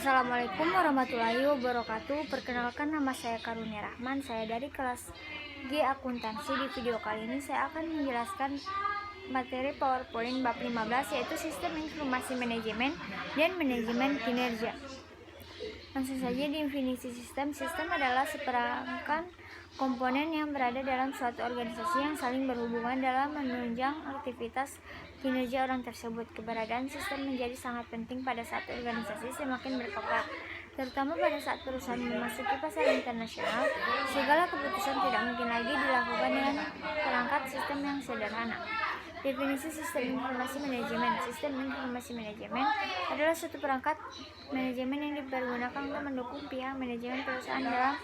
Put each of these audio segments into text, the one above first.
Assalamualaikum warahmatullahi wabarakatuh. Perkenalkan, nama saya Karunia Rahman. Saya dari kelas G Akuntansi. Di video kali ini saya akan menjelaskan materi PowerPoint bab 15, yaitu Sistem Informasi Manajemen dan Manajemen Kinerja. Langsung saja, definisi sistem. Sistem adalah seperangkat komponen yang berada dalam suatu organisasi yang saling berhubungan dalam menunjang aktivitas kinerja orang tersebut. Keberadaan sistem menjadi sangat penting pada saat organisasi semakin berkembang, terutama pada saat perusahaan memasuki pasar internasional. Segala keputusan tidak mungkin lagi dilakukan dengan perangkat sistem yang sederhana. Definisi sistem informasi manajemen. Sistem informasi manajemen adalah suatu perangkat manajemen yang dipergunakan untuk mendukung pihak manajemen perusahaan dalam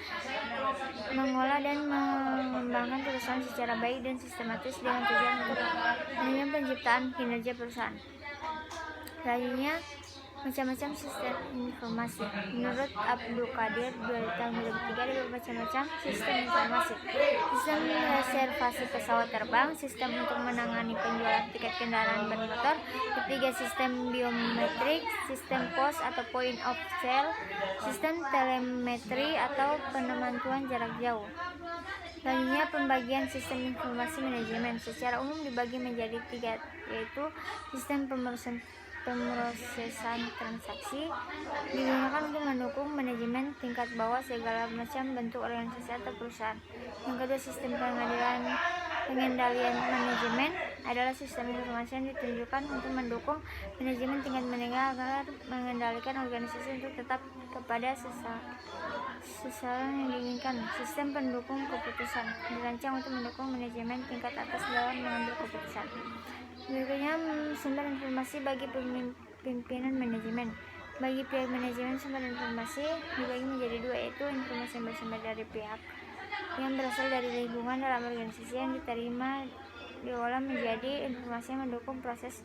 mengolah dan mengembangkan perusahaan secara baik dan sistematis dengan tujuan untuk menunjang penciptaan kinerja perusahaan. Selanjutnya, macam-macam sistem informasi. Menurut Abdul Qadir dari tahun 2003, ada macam-macam sistem informasi. Sistem reservasi pesawat terbang, sistem untuk menangani penjualan tiket kendaraan bermotor. Ketiga, sistem biometrik, sistem pos atau point of sale, sistem telemetri atau penemantuan jarak jauh. Selanjutnya, pembagian sistem informasi manajemen secara umum dibagi menjadi tiga, yaitu sistem pemrosesan transaksi, digunakan untuk mendukung manajemen tingkat bawah segala macam bentuk organisasi atau perusahaan. Yang kedua, sistem pengendalian manajemen adalah sistem informasi yang ditujukan untuk mendukung manajemen tingkat menengah agar mengendalikan organisasi untuk tetap kepada sasaran yang diinginkan. Sistem pendukung keputusan dirancang untuk mendukung manajemen tingkat atas dalam mengambil keputusan. Berikutnya, sumber informasi bagi pimpinan manajemen. Bagi pihak manajemen, sumber informasi dibagi menjadi dua, yaitu informasi yang bersumber dari pihak yang berasal dari lingkungan dalam organisasi yang diterima diolah menjadi informasi yang mendukung proses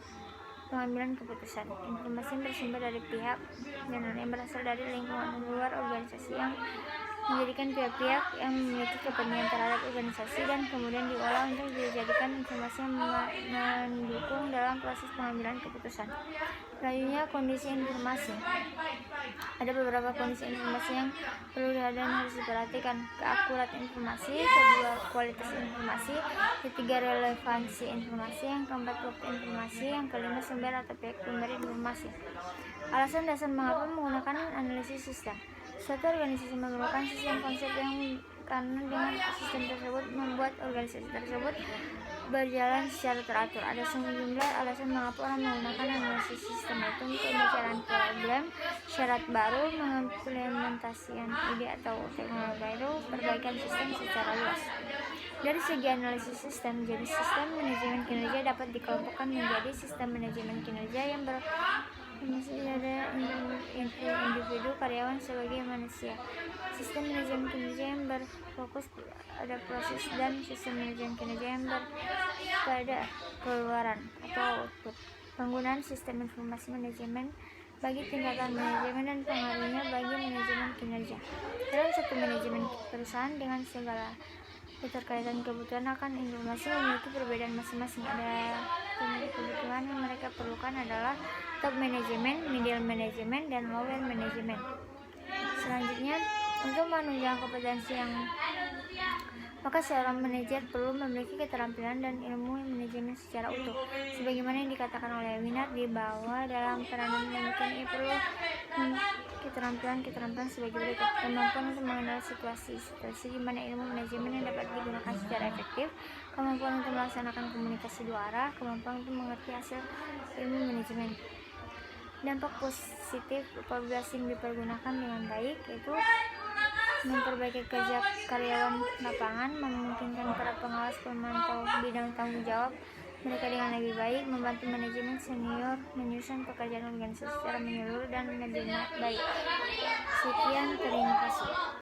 pengambilan keputusan. Informasi yang bersumber dari pihak yang berasal dari lingkungan luar organisasi yang menjadikan pihak-pihak yang memiliki kepentingan terhadap organisasi dan kemudian diolah untuk dijadikan informasi yang mendukung dalam proses pengambilan keputusan. Selanjutnya, kondisi informasi. Ada beberapa kondisi informasi yang perlu dan harus diperhatikan. Keakuratan informasi, kedua, kualitas informasi, ketiga, relevansi informasi, yang keempat, waktu informasi, yang kelima, sumber atau pihak pemberi informasi. Alasan dasar mengapa menggunakan analisis sistem. Suatu organisasi memerlukan sistem konsep yang karena dengan sistem tersebut membuat organisasi tersebut berjalan secara teratur. Ada sejumlah alasan mengapa orang menggunakan analisis sistem, yaitu untuk pembicaraan problem, syarat baru, mengimplementasikan ide atau teknologi baru, perbaikan sistem secara luas. Dari segi analisis sistem, jenis sistem manajemen kinerja dapat dikelompokkan menjadi sistem manajemen kinerja yang masih ada individu karyawan sebagai manusia, sistem manajemen kinerja yang berfokus pada proses, dan sistem manajemen kinerja yang pada keluaran atau output. Penggunaan sistem informasi manajemen bagi tingkatan manajemen dan pengaruhnya bagi manajemen kinerja. Dalam satu manajemen perusahaan dengan segala keterkaitan kebutuhan akan informasi memiliki perbedaan masing-masing. Ada kebutuhan yang mereka perlukan adalah top manajemen, middle manajemen, dan lower manajemen. Selanjutnya, untuk menunjang kompetensi maka seorang manajer perlu memiliki keterampilan dan ilmu manajemen secara utuh. Sebagaimana yang dikatakan oleh Winard di bawah, dalam peranan manajemen ia perlu keterampilan sebagai berikut: kemampuan untuk mengenal situasi di mana ilmu manajemen yang dapat digunakan secara efektif, kemampuan untuk melaksanakan komunikasi dua arah, kemampuan untuk mengerti hasil ilmu manajemen. Dampak positif apabila SIM dipergunakan dengan baik, yaitu memperbaiki kerja karyawan lapangan, memungkinkan para pengawas pemantau bidang tanggung jawab mereka dengan lebih baik, membantu manajemen senior menyusun pekerjaan organisasi secara menyeluruh dan lebih baik. Sekian, terima kasih.